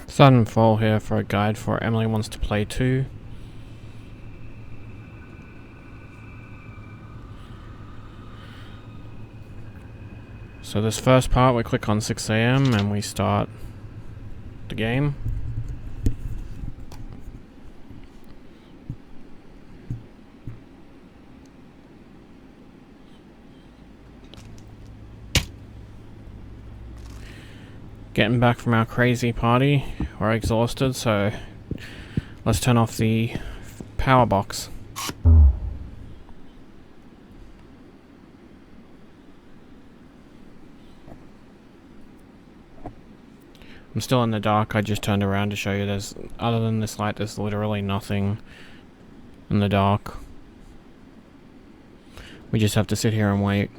Sudden fall here for a guide for Emily Wants to Play 2. So this first part we click on 6 AM and we start the game. Getting back from our crazy party, we're exhausted, so let's turn off the power box. I'm still in the dark. I just turned around to show you there's, other than this light, there's literally nothing in the dark. We just have to sit here and wait.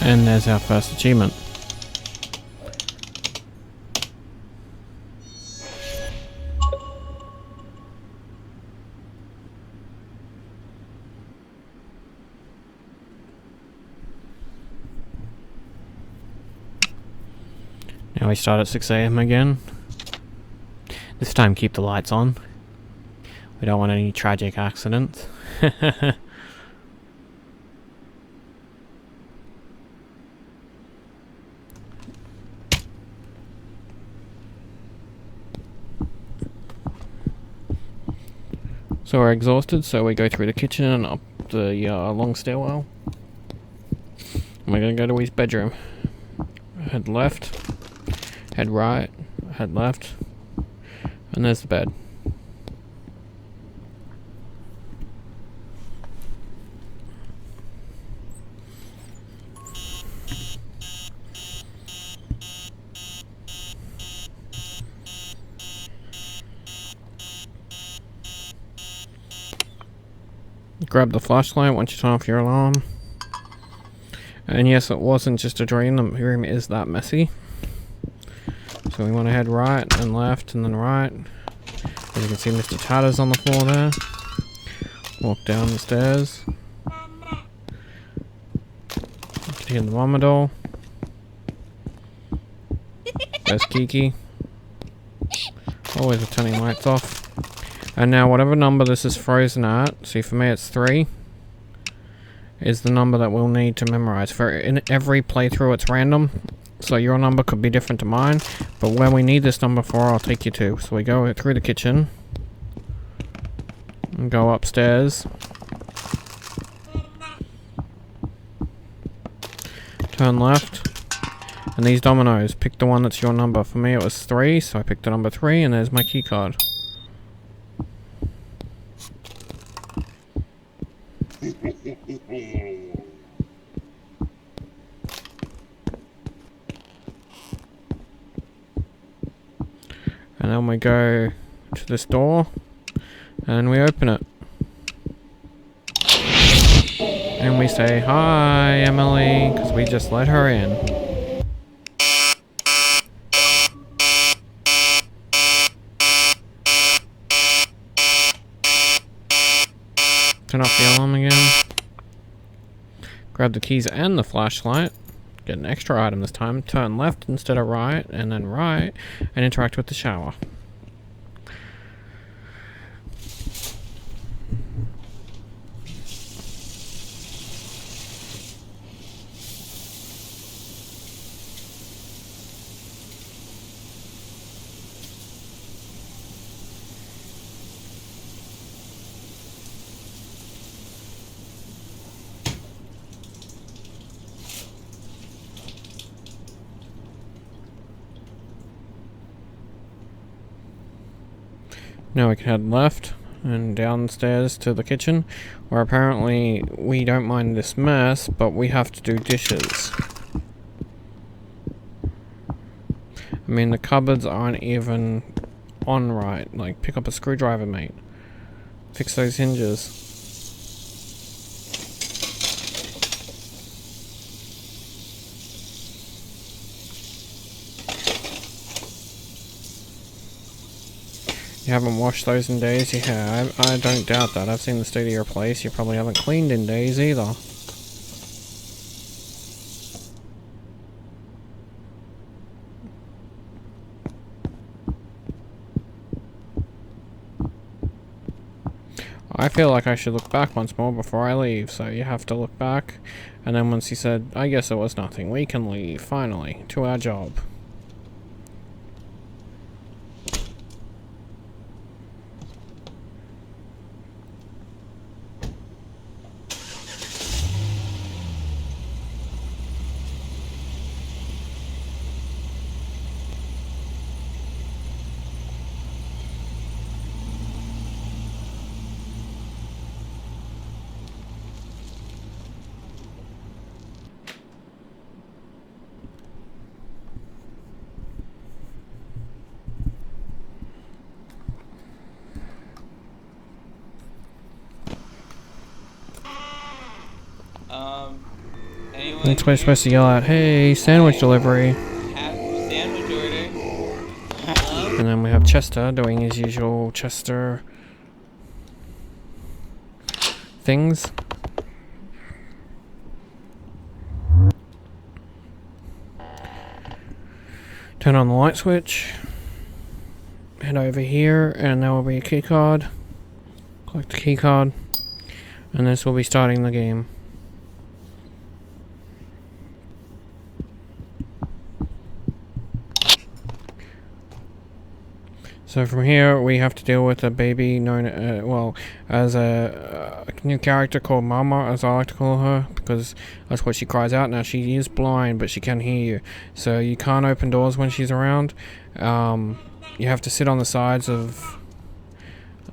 And there's our first achievement. Now we start at 6 AM again. This time keep the lights on. We don't want any tragic accidents. So we're exhausted, so we go through the kitchen and up the long stairwell. And we're gonna go to his bedroom. Head left, head right, head left, and there's the bed. Grab the flashlight once you turn off your alarm. And yes, it wasn't just a dream, the room is that messy. So we want to head right and left and then right. As you can see, Mr. Tatter's on the floor there. Walk down the stairs. You can hear the mama doll. There's Kiki. Always with turning lights off. And now whatever number this is frozen at, see for me it's 3, is the number that we'll need to memorize. For in every playthrough it's random, so your number could be different to mine, but where we need this number for I'll take you to. So we go through the kitchen, and go upstairs, turn left, and these dominoes, pick the one that's your number. For me it was 3, so I picked the number 3 and there's my key card. And then we go to this door and we open it. And we say, "Hi, Emily," because we just let her in. Turn off the alarm again. Grab the keys and the flashlight. Get an extra item this time. Turn left instead of right, and then right, and interact with the shower. Now we can head left and downstairs to the kitchen, where apparently we don't mind this mess, but we have to do dishes. I mean, the cupboards aren't even on right. Like, pick up a screwdriver, mate. Fix those hinges. You haven't washed those in days? Yeah, I don't doubt that. I've seen the state of your place. You probably haven't cleaned in days either. I feel like I should look back once more before I leave, so you have to look back. And then once he said, I guess it was nothing, we can leave, finally, to our job. That's why you're supposed to yell out, hey, sandwich delivery. Sandwich order. And then we have Chester doing his usual Chester things. Turn on the light switch. Head over here, and there will be a key card. Collect the key card. And this will be starting the game. So from here, we have to deal with a baby known, as a new character called Mama, as I like to call her, because that's what she cries out. Now, she is blind, but she can hear you. So you can't open doors when she's around. You have to sit on the sides of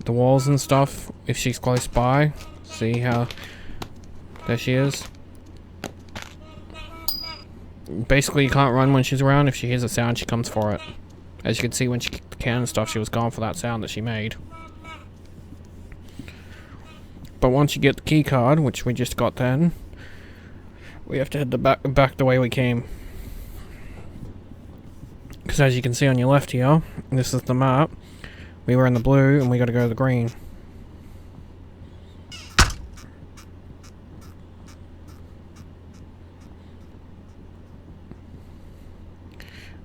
the walls and stuff if she's close by. See how... There she is. Basically, you can't run when she's around. If she hears a sound, she comes for it. As you can see, when she kicked the can and stuff, she was gone for that sound that she made. But once you get the key card, which we just got then, we have to head back the way we came. Because as you can see on your left here, this is the map. We were in the blue, and we got to go to the green.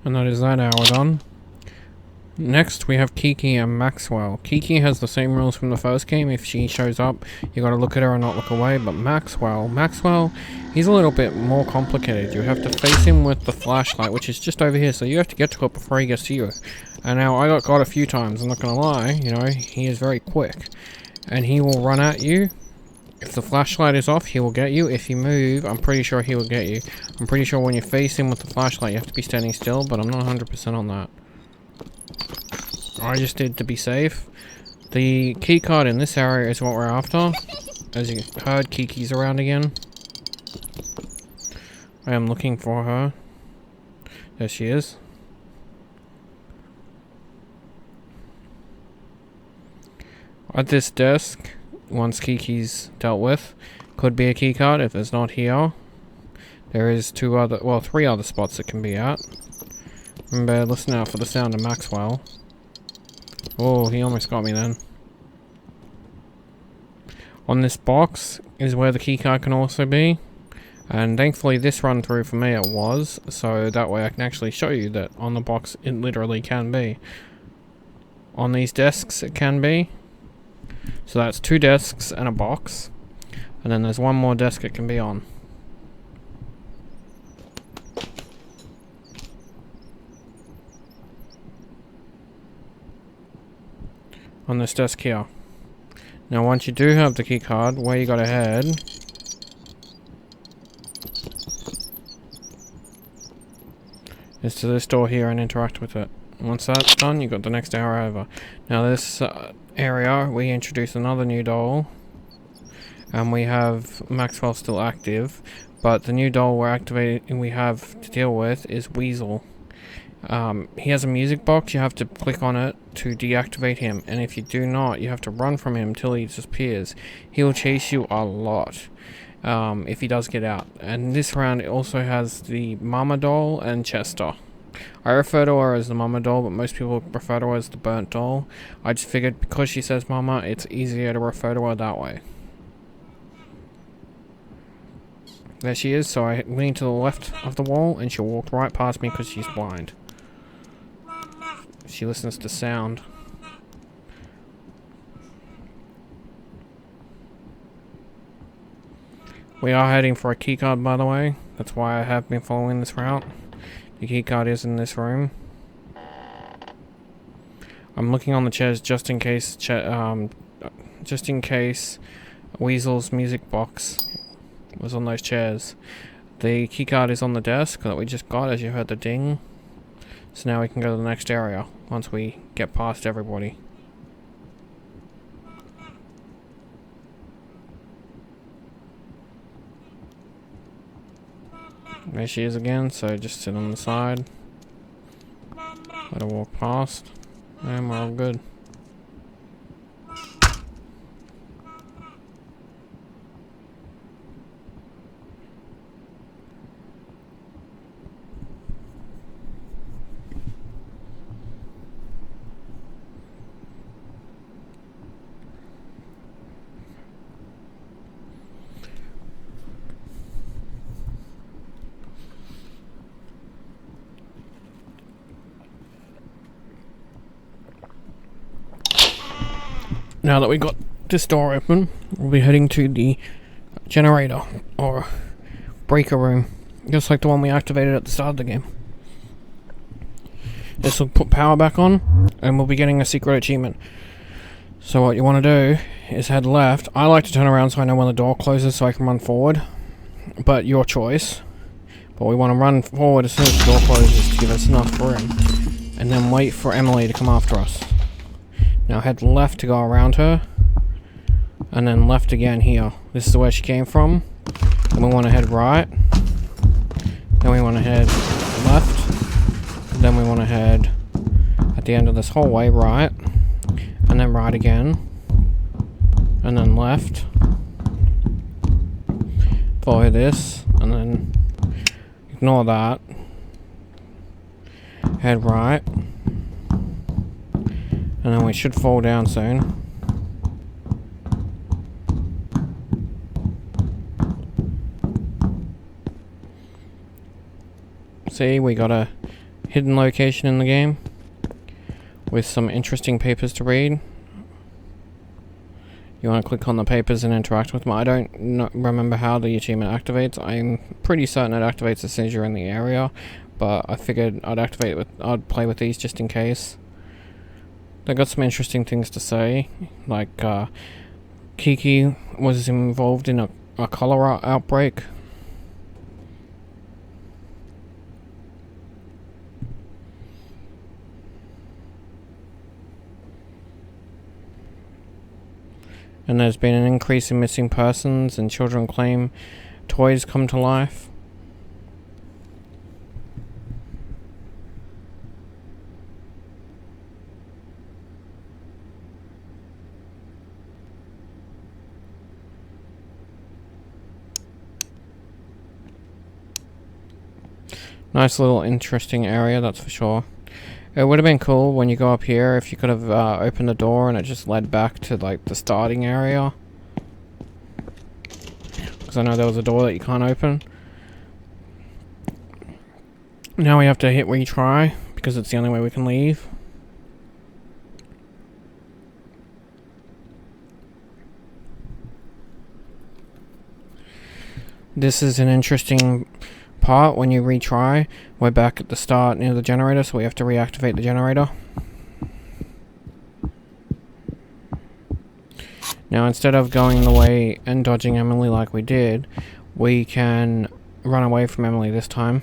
And that is that hour done. Next, we have Kiki and Maxwell. Kiki has the same rules from the first game. If she shows up, you gotta look at her and not look away. But Maxwell, he's a little bit more complicated. You have to face him with the flashlight, which is just over here. So you have to get to it before he gets to you. And now, I got caught a few times. I'm not gonna lie, you know, he is very quick. And he will run at you. If the flashlight is off, he will get you. If you move, I'm pretty sure he will get you. I'm pretty sure when you face him with the flashlight, you have to be standing still, but I'm not 100% on that. I just did to be safe. The key card in this area is what we're after. As you heard, Kiki's around again. I am looking for her. There she is. At this desk, once Kiki's dealt with, could be a key card. If there's not here, there is three other spots it can be at. Remember, listen out for the sound of Maxwell. Oh, he almost got me then. On this box is where the keycard can also be. And thankfully this run through for me it was. So that way I can actually show you that on the box it literally can be. On these desks it can be. So that's 2 desks and a box. And then there's one more desk it can be on. On this desk here. Now once you do have the key card, where you gotta head is to this door here and interact with it. Once that's done, you got the next area over. Now this area, we introduce another new doll. And we have Maxwell still active. But the new doll we have to deal with is Weasel. He has a music box. You have to click on it to deactivate him, and if you do not, you have to run from him till he disappears. He will chase you a lot if he does get out. And this round it also has the Mama doll and Chester. I refer to her as the Mama doll, but most people refer to her as the burnt doll. I just figured because she says Mama, it's easier to refer to her that way. There she is, so I lean to the left of the wall and she'll walk right past me because she's blind. She listens to sound. We are heading for a keycard, by the way. That's why I have been following this route. The keycard is in this room. I'm looking on the chairs just in case Weasel's music box was on those chairs. The keycard is on the desk that we just got, as you heard the ding. So now we can go to the next area once we get past everybody. There she is again, so just sit on the side. Let her walk past. And we're all good. Now that we got this door open, we'll be heading to the generator, or breaker room, just like the one we activated at the start of the game. This will put power back on, and we'll be getting a secret achievement. So what you want to do is head left. I like to turn around so I know when the door closes so I can run forward, but your choice. But we want to run forward as soon as the door closes to give us enough room, and then wait for Emily to come after us. Now head left to go around her, and then left again here. This is where she came from. And we want to head right. Then we want to head left. Then we want to head at the end of this hallway right. And then right again. And then left. Follow this. And then ignore that. Head right. And then we should fall down soon. See, we got a hidden location in the game with some interesting papers to read. You want to click on the papers and interact with them. I don't remember how the achievement activates. I'm pretty certain it activates as soon as you're in the area, but I figured I'd play with these just in case. They got some interesting things to say, like Kiki was involved in a cholera outbreak. And there's been an increase in missing persons, and children claim toys come to life. Nice little interesting area, that's for sure. It would have been cool when you go up here if you could have opened the door and it just led back to like the starting area. Because I know there was a door that you can't open. Now we have to hit retry because it's the only way we can leave. This is an interesting part. When you retry, we're back at the start near the generator, so we have to reactivate the generator. Now instead of going the way and dodging Emily like we did, we can run away from Emily this time.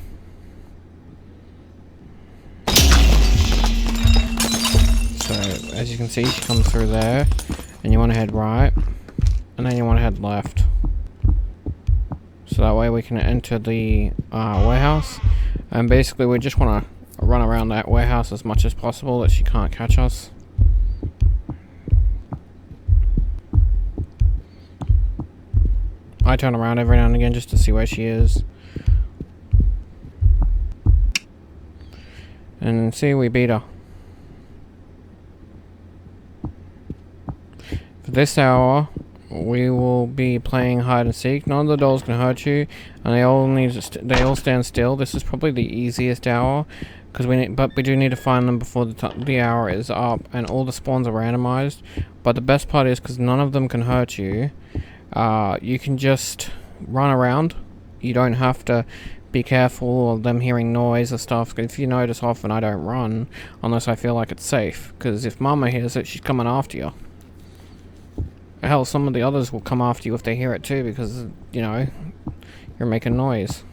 as you can see, she comes through there, and you want to head right, and then you want to head left. So that way we can enter the warehouse, and basically we just want to run around that warehouse as much as possible that she can't catch us. I turn around every now and again just to see where she is. And see, we beat her. For this hour, we will be playing hide and seek. None of the dolls can hurt you, and they all stand still. This is probably the easiest hour, because we do need to find them before the hour is up, and all the spawns are randomized. But the best part is, because none of them can hurt you, you can just run around. You don't have to be careful of them hearing noise or stuff. If you notice, often I don't run unless I feel like it's safe, because if Mama hears it, she's coming after you. Hell, some of the others will come after you if they hear it too, because, you know, you're making noise.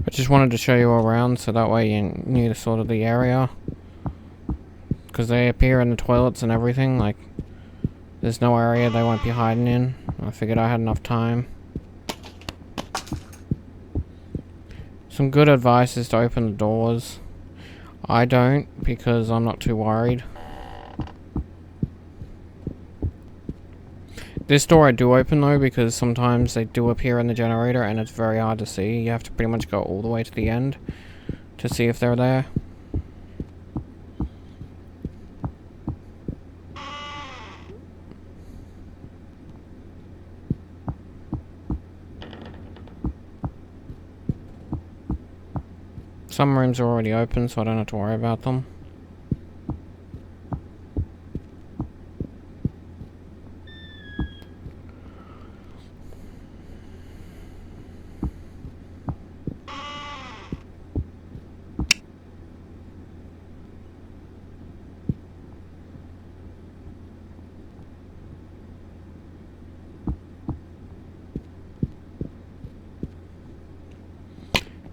I just wanted to show you around so that way you knew sort of the area. Because they appear in the toilets and everything, like, there's no area they won't be hiding in. I figured I had enough time. Some good advice is to open the doors. I don't, because I'm not too worried. This door I do open though, because sometimes they do appear in the generator and it's very hard to see. You have to pretty much go all the way to the end to see if they're there. Some rooms are already open, so I don't have to worry about them.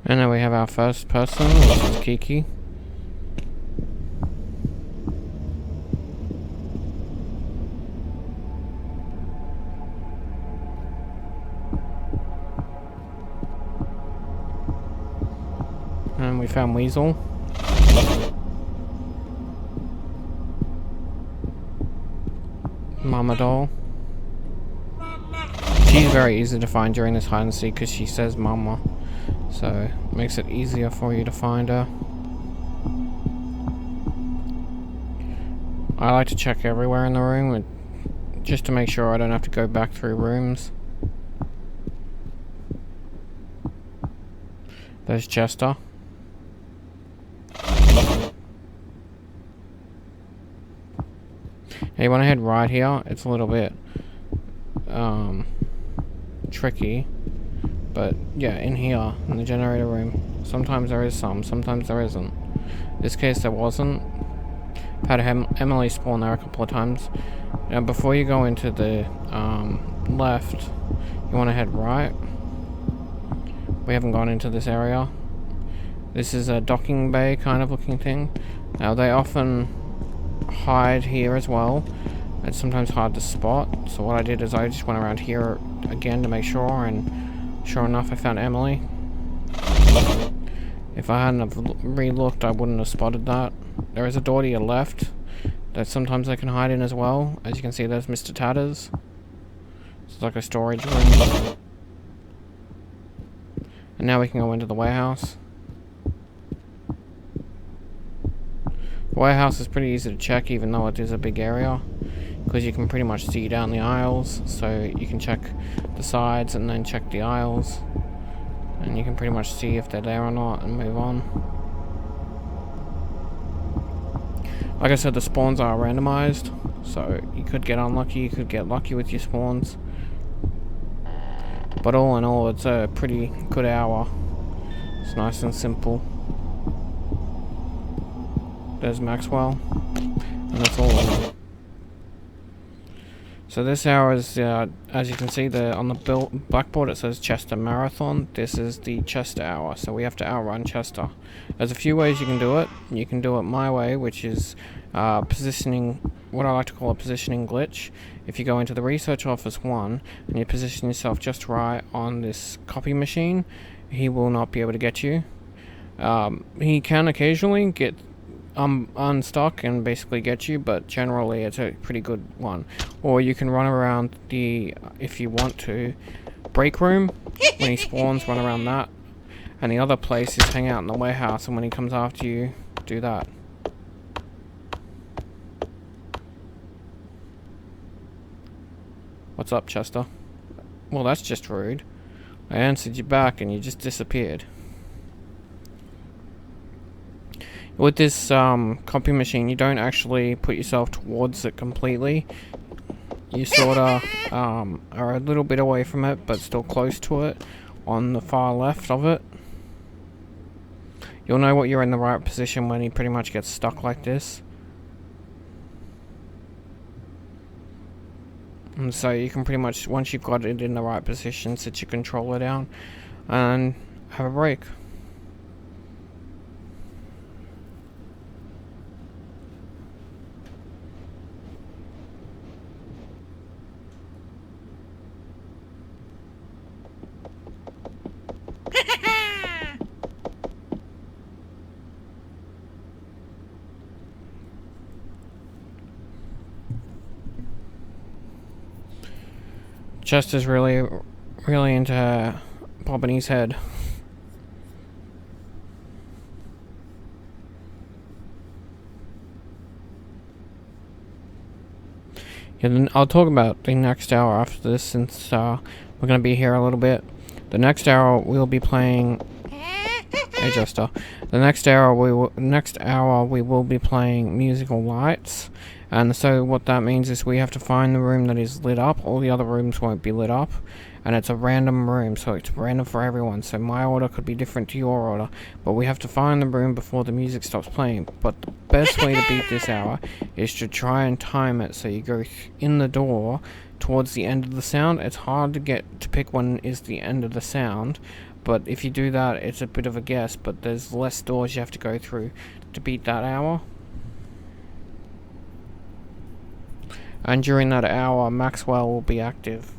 And then we have our first person, which is Kiki. And we found Weasel. Mama doll. She's very easy to find during this hide and seek because she says Mama. So, it makes it easier for you to find her. I like to check everywhere in the room, just to make sure I don't have to go back through rooms. There's Chester. Now you want to head right here. It's a little bit tricky. But yeah, in here, in the generator room, sometimes there is some, sometimes there isn't. In this case there wasn't. I've had Emily spawn there a couple of times. Now before you go into the left, you want to head right. We haven't gone into this area. This is a docking bay kind of looking thing. Now they often hide here as well. It's sometimes hard to spot. So what I did is I just went around here again to make sure, and sure enough, I found Emily. If I hadn't have re-looked, I wouldn't have spotted that. There is a door to your left that sometimes I can hide in as well. As you can see, there's Mr. Tatters. It's like a storage room. And now we can go into the warehouse. The warehouse is pretty easy to check, even though it is a big area, because you can pretty much see down the aisles, so you can check the sides and then check the aisles, and you can pretty much see if they're there or not and move on. Like I said, the spawns are randomized, so you could get unlucky, you could get lucky with your spawns, but all in all, it's a pretty good hour. It's nice and simple. There's Maxwell, and that's all of them. So this hour is, as you can see there on the blackboard, it says Chester Marathon. This is the Chester hour, so we have to outrun Chester. There's a few ways you can do it. You can do it my way, which is positioning, what I like to call a positioning glitch. If you go into the research office 1 and you position yourself just right on this copy machine, he will not be able to get you. He can occasionally get unstuck and basically get you, but generally it's a pretty good one. Or you can run around the, if you want to, break room. When he spawns, run around that. And the other place is hang out in the warehouse, and when he comes after you, do that. What's up, Chester? Well, that's just rude. I answered you back and you just disappeared. With this copy machine, you don't actually put yourself towards it completely. You sort of are a little bit away from it, but still close to it on the far left of it. You'll know what you're in the right position when he pretty much gets stuck like this. And so you can pretty much, once you've got it in the right position, sit your controller down and have a break. Chester's really into popping his head. Yeah, then I'll talk about the next hour after this, since we're gonna be here a little bit. The next hour we'll be playing. Hey, Chester. The next hour we will be playing Musical Lights. And so what that means is we have to find the room that is lit up. All the other rooms won't be lit up. And it's a random room, so it's random for everyone. So my order could be different to your order. But we have to find the room before the music stops playing. But the best way to beat this hour is to try and time it so you go in the door towards the end of the sound. It's hard to get to pick when is the end of the sound. But if you do that, it's a bit of a guess. But there's less doors you have to go through to beat that hour. And during that hour, Maxwell will be active.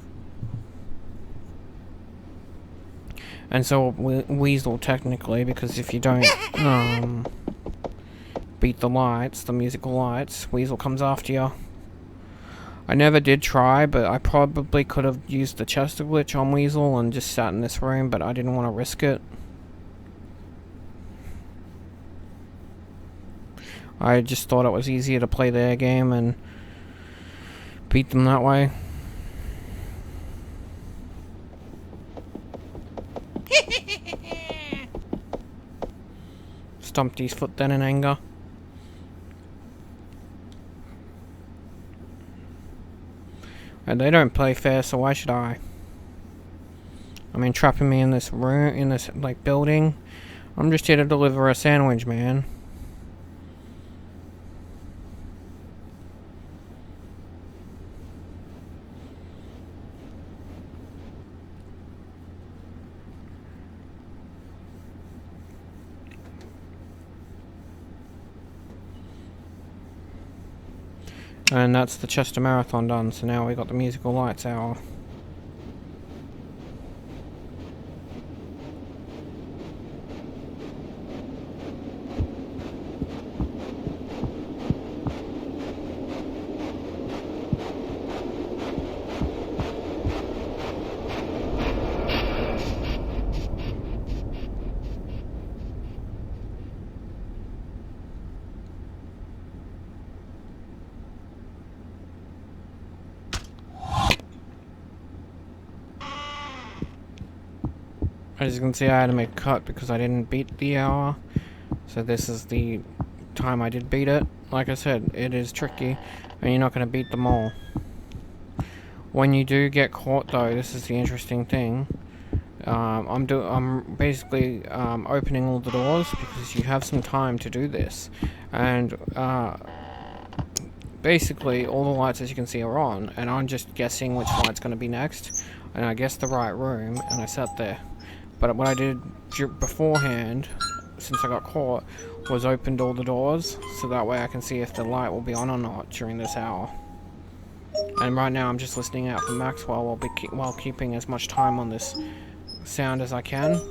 And so Weasel, technically, because if you don't beat the lights, the musical lights, Weasel comes after you. I never did try, but I probably could have used the Chester glitch on Weasel and just sat in this room, but I didn't want to risk it. I just thought it was easier to play their game and beat them that way. Stomped his foot then in anger. And they don't play fair, so why should I? I mean, trapping me in this room, in this, like, building. I'm just here to deliver a sandwich, man. And that's the Chester Marathon done, so now we got the musical lights hour. As you can see, I had to make a cut because I didn't beat the hour. So this is the time I did beat it. Like I said, it is tricky, and you're not going to beat them all. When you do get caught, though, this is the interesting thing. I'm basically opening all the doors because you have some time to do this, and basically all the lights, as you can see, are on, and I'm just guessing which light's going to be next, and I guessed the right room, and I sat there. But what I did beforehand, since I got caught, was opened all the doors, so that way I can see if the light will be on or not during this hour. And right now I'm just listening out for Maxwell while keeping as much time on this sound as I can.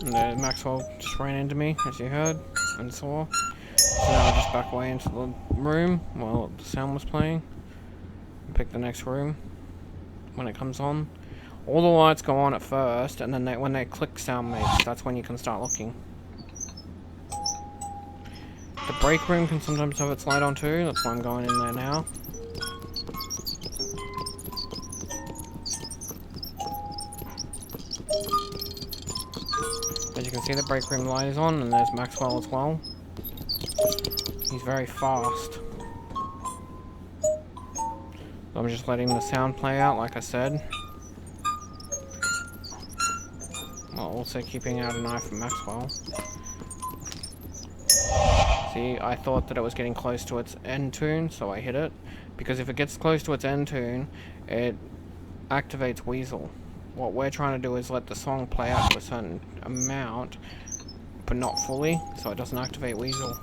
And Maxwell just ran into me, as you heard and saw. So now I just back away into the room while the sound was playing. And pick the next room when it comes on. All the lights go on at first, and then when they click sound makes, that's when you can start looking. The break room can sometimes have its light on too, that's why I'm going in there now. As you can see, the break room light is on, and there's Maxwell as well. He's very fast. So I'm just letting the sound play out, like I said. While also keeping out an eye for Maxwell. See, I thought that it was getting close to its end tune, so I hit it. Because if it gets close to its end tune, it activates Weasel. What we're trying to do is let the song play out to a certain amount, but not fully, so it doesn't activate Weasel.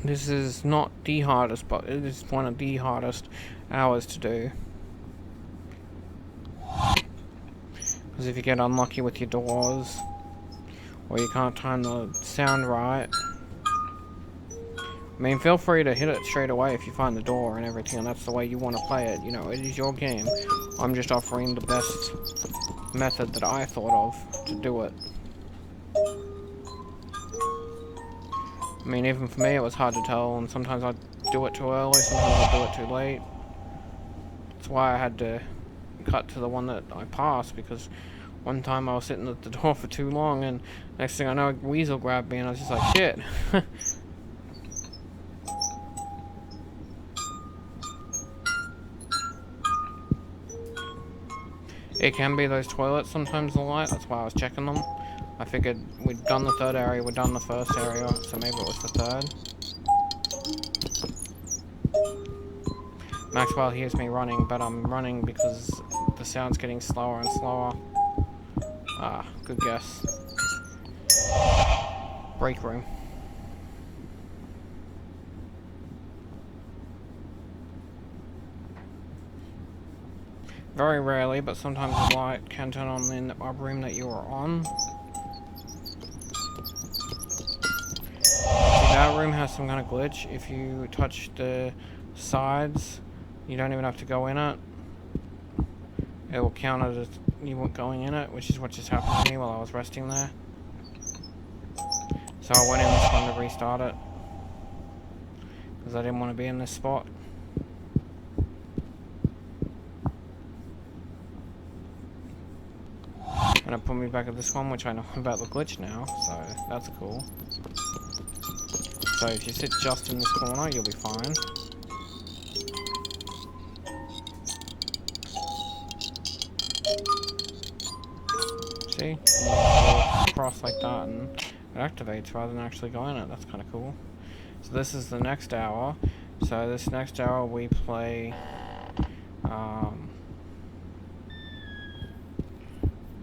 This is not the hardest, but it is one of the hardest hours to do. Because if you get unlucky with your doors, or you can't time the sound right, I mean, feel free to hit it straight away if you find the door and everything, and that's the way you want to play it. You know, it is your game. I'm just offering the best method that I thought of to do it. I mean, even for me, it was hard to tell, and sometimes I'd do it too early, sometimes I'd do it too late. That's why I had to cut to the one that I passed, because one time I was sitting at the door for too long, and next thing I know, Weasel grabbed me, and I was just like, shit. It can be those toilets sometimes, the light, that's why I was checking them. I figured we'd done the third area, we'd done the first area, so maybe it was the third. Maxwell hears me running, but I'm running because the sound's getting slower and slower. Ah, good guess. Break room. Very rarely, but sometimes the light can turn on in a room that you are on. That room has some kind of glitch. If you touch the sides, you don't even have to go in it. It will count it as you weren't going in it, which is what just happened to me while I was resting there. So I went in this one to restart it, because I didn't want to be in this spot. And it put me back at this one, which I know about the glitch now, so that's cool. So if you sit just in this corner, you'll be fine. See? You just cross like that and it activates rather than actually go in it. That's kind of cool. So this is the next hour. So this next hour we play...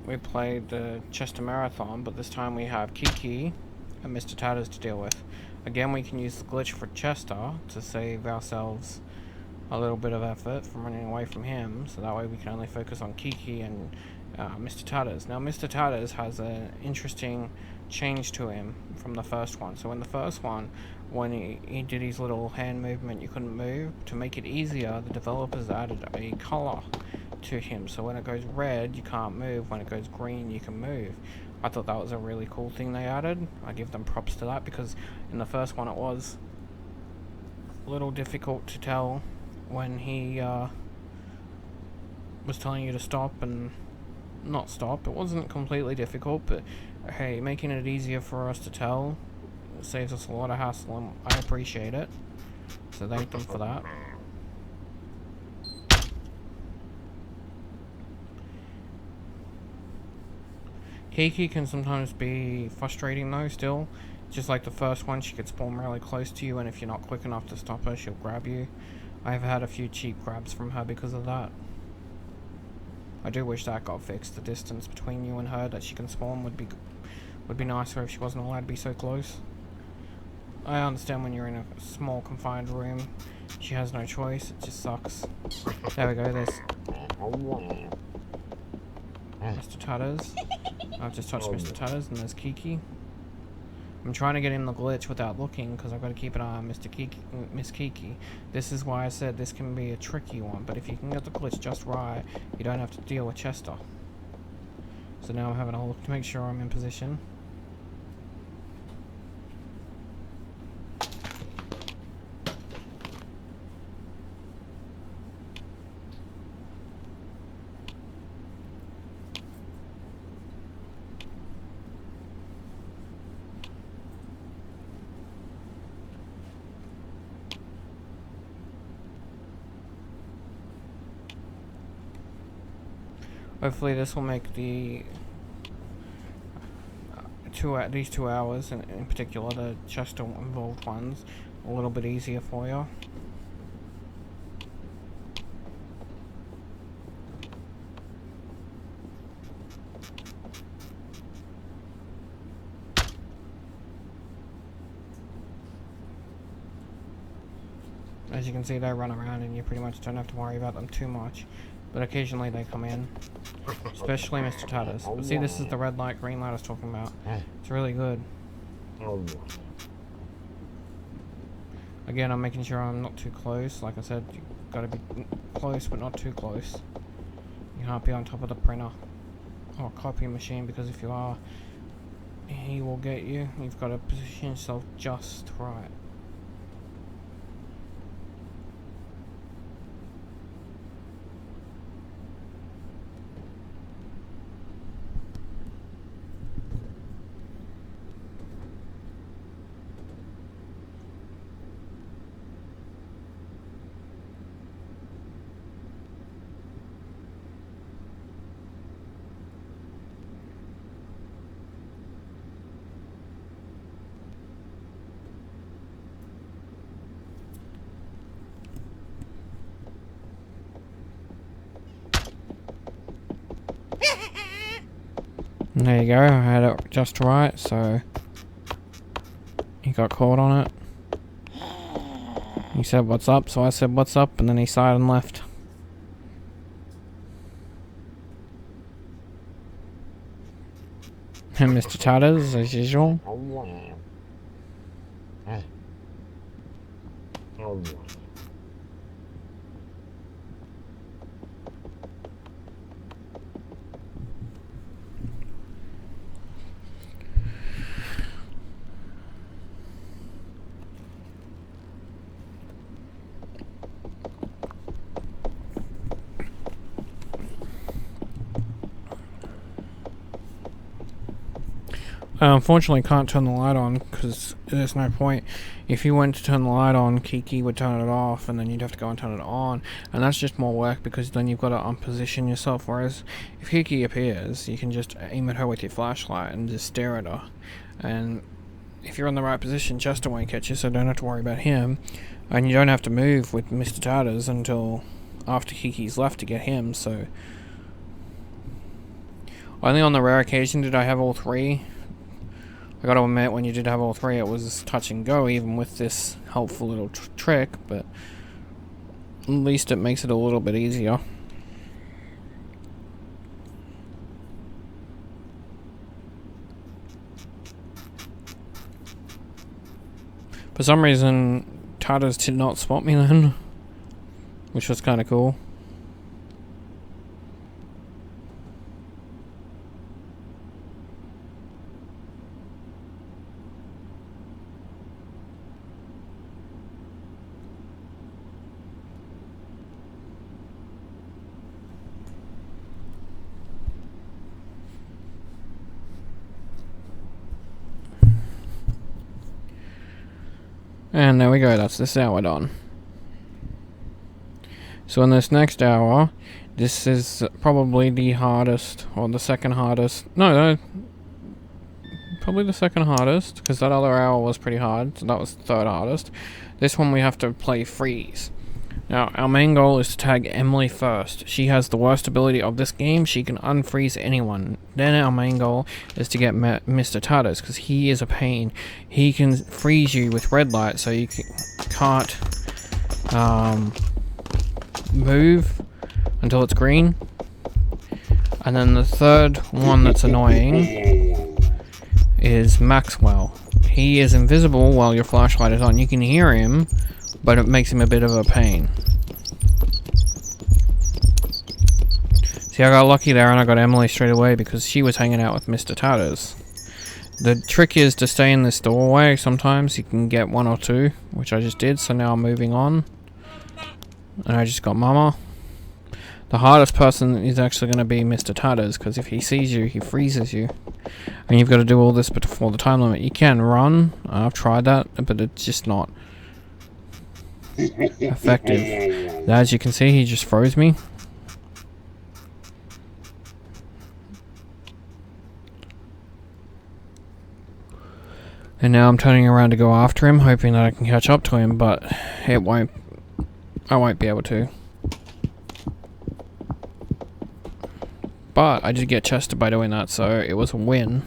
we played the Chester Marathon, but this time we have Kiki and Mr. Tatters to deal with. Again, we can use the glitch for Chester to save ourselves a little bit of effort from running away from him, so that way we can only focus on Kiki and Mr. Tatters. Now, Mr. Tatters has an interesting change to him from the first one. So in the first one, when he did his little hand movement, you couldn't move. To make it easier, the developers added a color to him. So when it goes red, you can't move. When it goes green, you can move. I thought that was a really cool thing they added. I give them props to that, because in the first one it was a little difficult to tell when he was telling you to stop and not stop. It wasn't completely difficult, but hey, making it easier for us to tell saves us a lot of hassle, and I appreciate it. So thank them for that. Kiki can sometimes be frustrating though, still. Just like the first one, she could spawn really close to you, and if you're not quick enough to stop her, she'll grab you. I've had a few cheap grabs from her because of that. I do wish that got fixed. The distance between you and her that she can spawn would be nicer if she wasn't allowed to be so close. I understand when you're in a small confined room, she has no choice. It just sucks. There we go. There's Mr. Tutters. I've just touched Mr. Tutters, and there's Kiki. I'm trying to get in the glitch without looking because I've got to keep an eye on Miss Kiki. This is why I said this can be a tricky one, but if you can get the glitch just right, you don't have to deal with Chester. So now I'm having a look to make sure I'm in position. Hopefully this will make the these 2 hours, in particular the Chester involved ones, a little bit easier for you. As you can see, they run around and you pretty much don't have to worry about them too much. But occasionally they come in. Especially Mr. Tatters. But see, this is the red light, green light I was talking about. It's really good. Again, I'm making sure I'm not too close. Like I said, you gotta be close but not too close. You can't be on top of the printer or copy machine, because if you are, he will get you. You've got to position yourself just right. And there you go, I had it just right, so he got caught on it. He said what's up, so I said what's up, and then he sighed and left. And Mr. Tatters, as usual. I unfortunately can't turn the light on because there's no point. If you went to turn the light on, Kiki would turn it off, and then you'd have to go and turn it on, and that's just more work because then you've got to unposition yourself. Whereas if Kiki appears, you can just aim at her with your flashlight and just stare at her, and if you're in the right position, Chester won't catch you, so don't have to worry about him, and you don't have to move with Mr. Tatters until after Kiki's left to get him. So only on the rare occasion did I have all three. I gotta admit, when you did have all three, it was touch and go, even with this helpful little trick, but at least it makes it a little bit easier. For some reason, Tatters did not spot me then, which was kind of cool. And there we go, that's this hour done. So in this next hour, this is probably the hardest, or the second hardest. No, probably the second hardest, because that other hour was pretty hard, so that was the third hardest. This one we have to play freeze. Now, our main goal is to tag Emily first. She has the worst ability of this game. She can unfreeze anyone. Then our main goal is to get Mr. Tatters, because he is a pain. He can freeze you with red light, so you can't move until it's green. And then the third one that's annoying is Maxwell. He is invisible while your flashlight is on. You can hear him, but it makes him a bit of a pain. See, I got lucky there and I got Emily straight away because she was hanging out with Mr. Tatters. The trick is to stay in this doorway. Sometimes you can get one or two, which I just did, so now I'm moving on. And I just got Mama. The hardest person is actually going to be Mr. Tatters, because if he sees you, he freezes you. And you've got to do all this before the time limit. You can run. I've tried that, but it's just not effective. As you can see, he just froze me. And now I'm turning around to go after him, hoping that I can catch up to him, but I won't be able to. But I did get chested by doing that, so it was a win.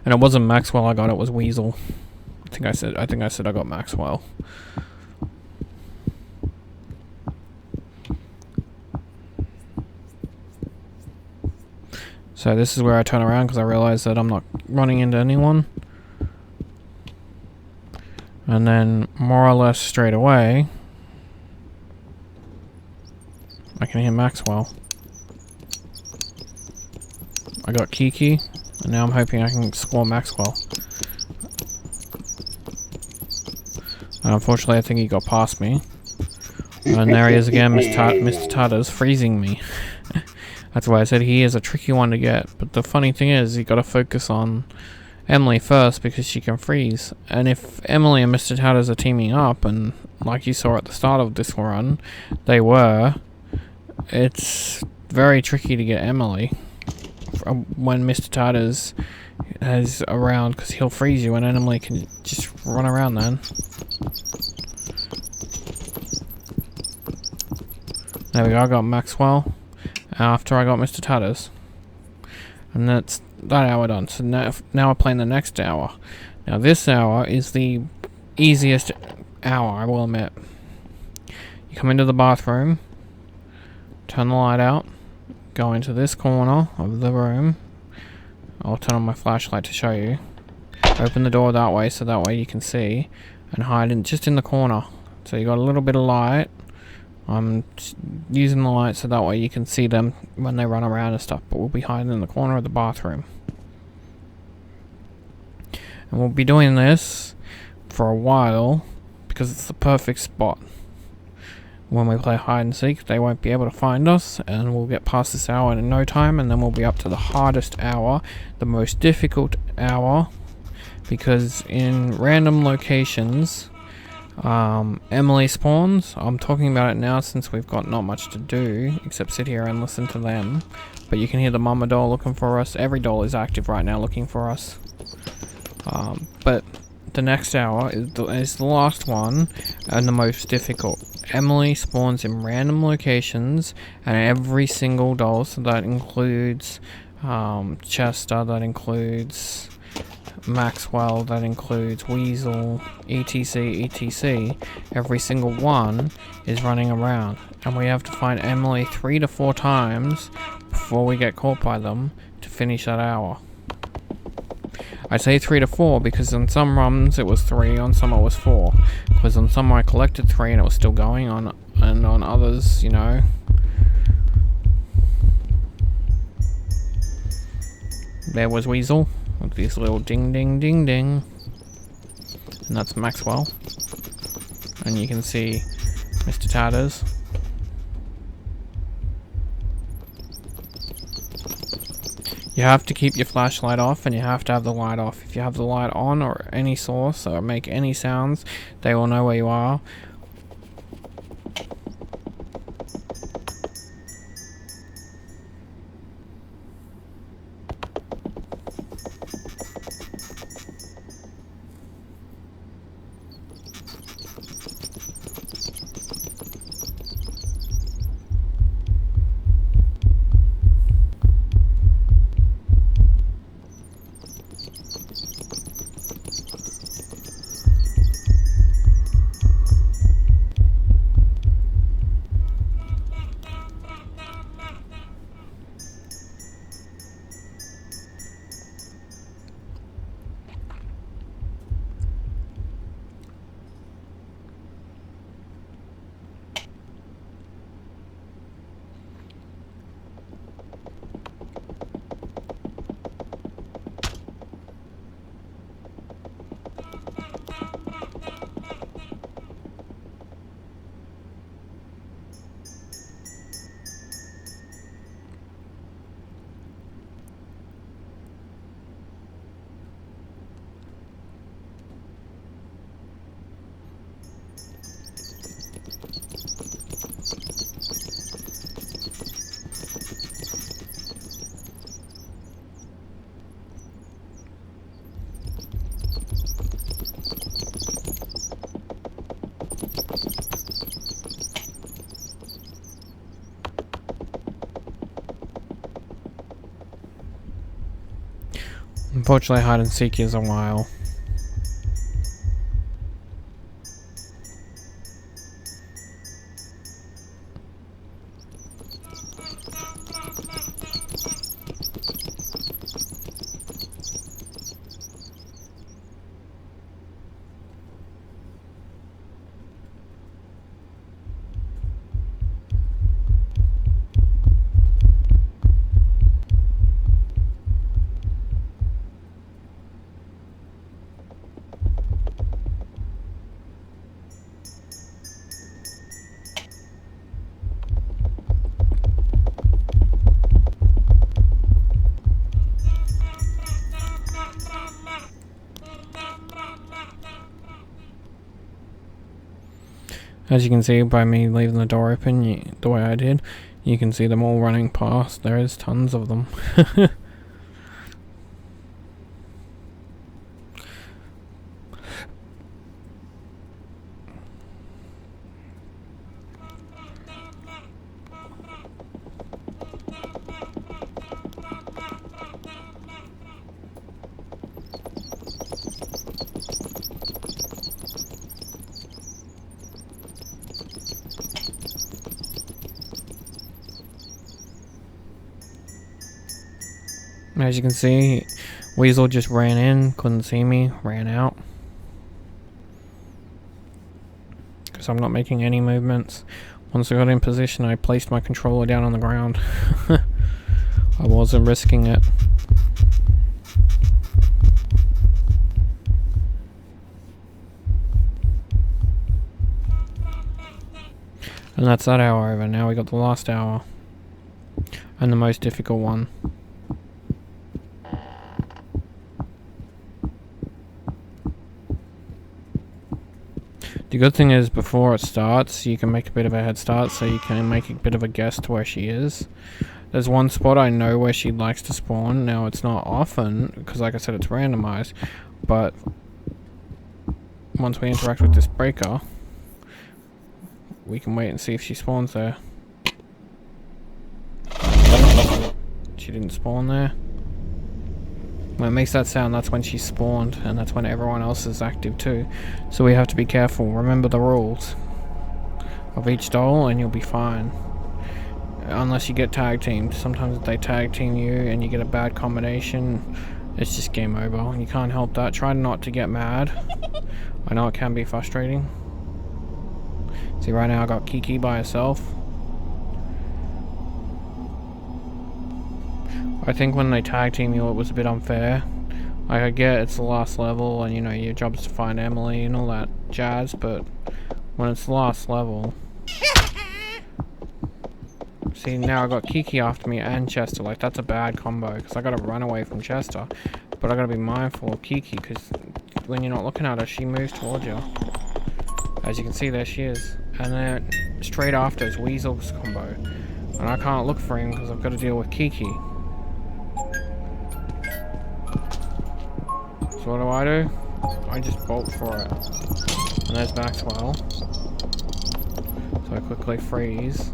And it wasn't Maxwell I got, it was Weasel. I think I said I got Maxwell. So this is where I turn around because I realize that I'm not running into anyone. And then more or less straight away, I can hear Maxwell. I got Kiki, and now I'm hoping I can score Maxwell. And unfortunately, I think he got past me. And there he is again, Mr. Tatters, freezing me. That's why I said he is a tricky one to get. But the funny thing is, you got to focus on Emily first because she can freeze. And if Emily and Mr. Tatters are teaming up, and like you saw at the start of this run, they were, it's very tricky to get Emily when Mr. Tatters is around, because he'll freeze you and Emily can just run around then. There we go, I got Maxwell after I got Mr. Tatters. And that's that hour done. So now we're playing the next hour. Now this hour is the easiest hour, I will admit. You come into the bathroom, turn the light out, go into this corner of the room. I'll turn on my flashlight to show you. Open the door that way so that way you can see, and hide just in the corner. So you got a little bit of light. I'm using the light so that way you can see them when they run around and stuff, but we'll be hiding in the corner of the bathroom. And we'll be doing this for a while because it's the perfect spot. When we play hide and seek, they won't be able to find us, and we'll get past this hour in no time, and then we'll be up to the hardest hour, the most difficult hour, because in random locations, Emily spawns. I'm talking about it now since we've got not much to do except sit here and listen to them. But you can hear the mama doll looking for us. Every doll is active right now looking for us. But the next hour is the last one and the most difficult. Emily spawns in random locations, and every single doll, so that includes Chester, that includes Maxwell, that includes Weasel, etc, every single one is running around, and we have to find Emily 3 to 4 times before we get caught by them to finish that hour. I say 3 to 4 because on some runs it was 3, on some it was 4, because on some I collected 3 and it was still going on, and on others, you know, there was Weasel with this little ding ding ding ding, and that's Maxwell, and you can see Mr. Tatters. You have to keep your flashlight off, and you have to have the light off. If you have the light on or any source or make any sounds, they will know where you are. Unfortunately, hide and seek is a while. As you can see by me leaving the door open, the way I did, you can see them all running past. There is tons of them. As you can see, Weasel just ran in, couldn't see me, ran out. Because I'm not making any movements. Once I got in position, I placed my controller down on the ground. I wasn't risking it. And that's that hour over. Now we got the last hour. And the most difficult one. The good thing is, before it starts, you can make a bit of a head start, so you can make a bit of a guess to where she is. There's one spot I know where she likes to spawn. Now, it's not often, because like I said, it's randomized, but once we interact with this breaker, we can wait and see if she spawns there. She didn't spawn there. When it makes that sound, that's when she spawned, and that's when everyone else is active too. So we have to be careful. Remember the rules of each doll and you'll be fine. Unless you get tag teamed. Sometimes if they tag team you and you get a bad combination, it's just game over. You can't help that. Try not to get mad. I know it can be frustrating. See, right now I got Kiki by herself. I think when they tag team you, it was a bit unfair. Like, I get it's the last level and, you know, your job's to find Emily and all that jazz, but when it's the last level, See, now I got Kiki after me and Chester. Like, that's a bad combo, because I gotta run away from Chester. But I gotta be mindful of Kiki, because when you're not looking at her, she moves towards you. As you can see, there she is. And then straight after is Weasel's combo. And I can't look for him, because I've got to deal with Kiki. So what do? I just bolt for it. And there's Maxwell. So I quickly freeze.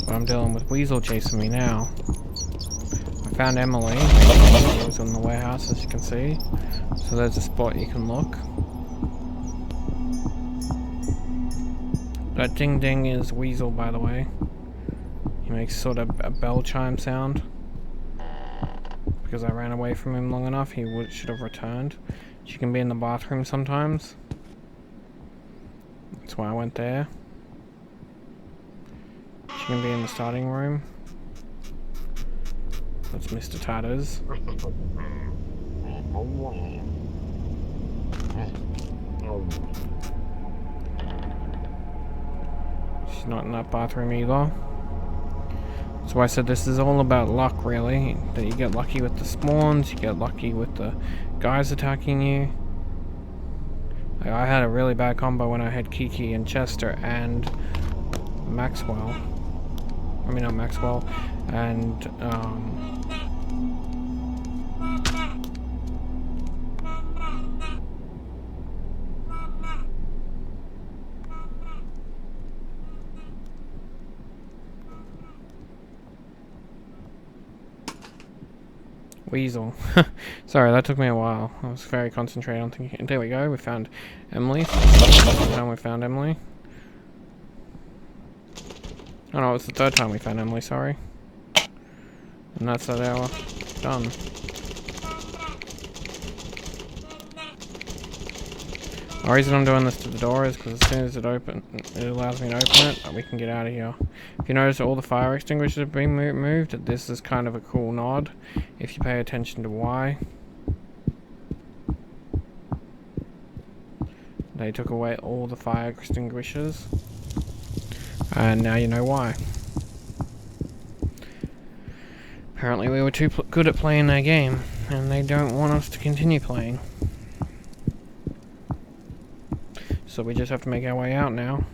But I'm dealing with Weasel chasing me now. I found Emily. She was in the warehouse, as you can see. So there's a spot you can look. That ding ding is Weasel, by the way. He makes sort of a bell chime sound. Because I ran away from him long enough, he should have returned. She can be in the bathroom sometimes. That's why I went there. She can be in the starting room. That's Mr. Tatters. She's not in that bathroom either. So I said this is all about luck, really. That you get lucky with the spawns, you get lucky with the guys attacking you. Like, I had a really bad combo when I had Kiki and Chester and Maxwell. I mean, not Maxwell. And, Weasel. Sorry, that took me a while. I was very concentrated on thinking. There we go, we found Emily. Second time we found Emily. Oh no, it was the third time we found Emily, sorry. And that's that hour. Done. The reason I'm doing this to the door is because as soon as it allows me to open it, we can get out of here. If you notice all the fire extinguishers have been moved, this is kind of a cool nod, if you pay attention to why. They took away all the fire extinguishers, and now you know why. Apparently we were too good at playing their game, and they don't want us to continue playing. So we just have to make our way out now.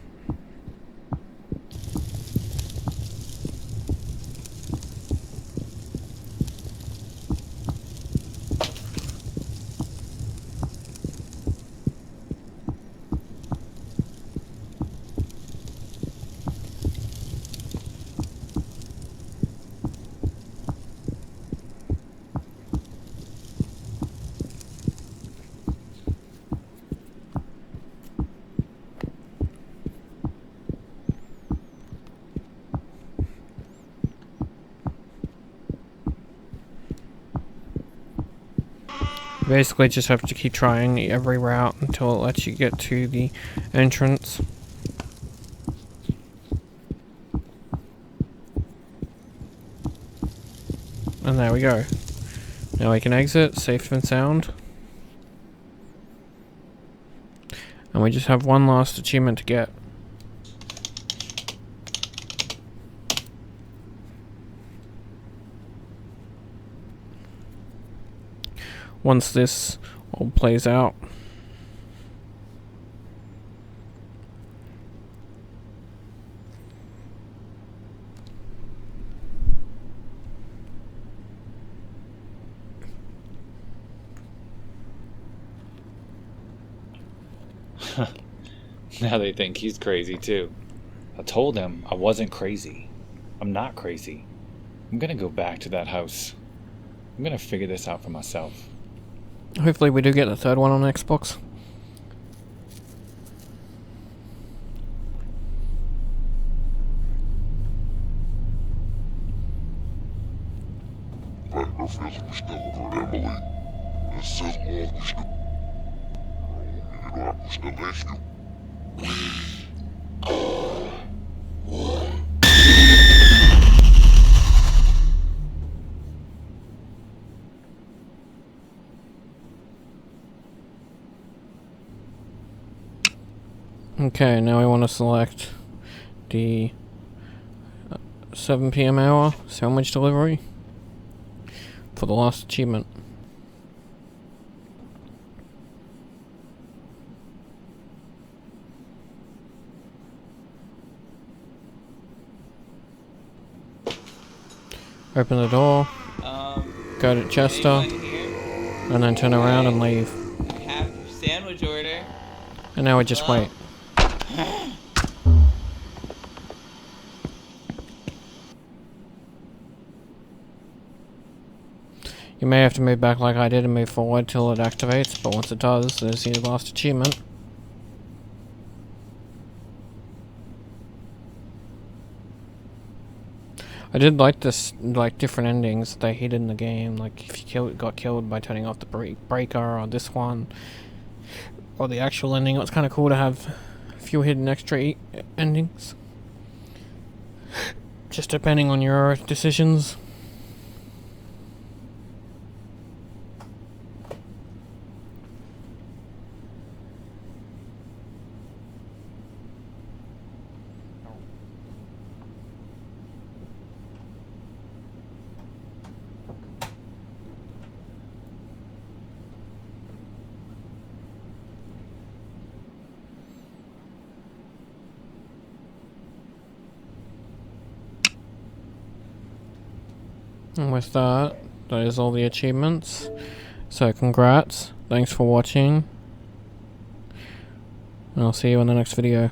Basically just have to keep trying every route until it lets you get to the entrance. And there we go. Now we can exit, safe and sound. And we just have one last achievement to get. Once this all plays out. Now they think he's crazy too. I told him I wasn't crazy. I'm not crazy. I'm gonna go back to that house. I'm gonna figure this out for myself. Hopefully we do get the third one on Xbox. Okay, now we want to select the 7 p.m. hour sandwich delivery for the last achievement. Open the door, go to Chester, anyone here? and then turn around and leave. I have your sandwich order. And now we just Hello? wait. You may have to move back like I did and move forward till it activates, but once it does, there's your last achievement. I did like this, like different endings they hid in the game. Like if you got killed by turning off the breaker, or this one, or the actual ending. It was kind of cool to have a few hidden extra endings, just depending on your decisions. And with that, that is all the achievements. So congrats, thanks for watching, and I'll see you in the next video.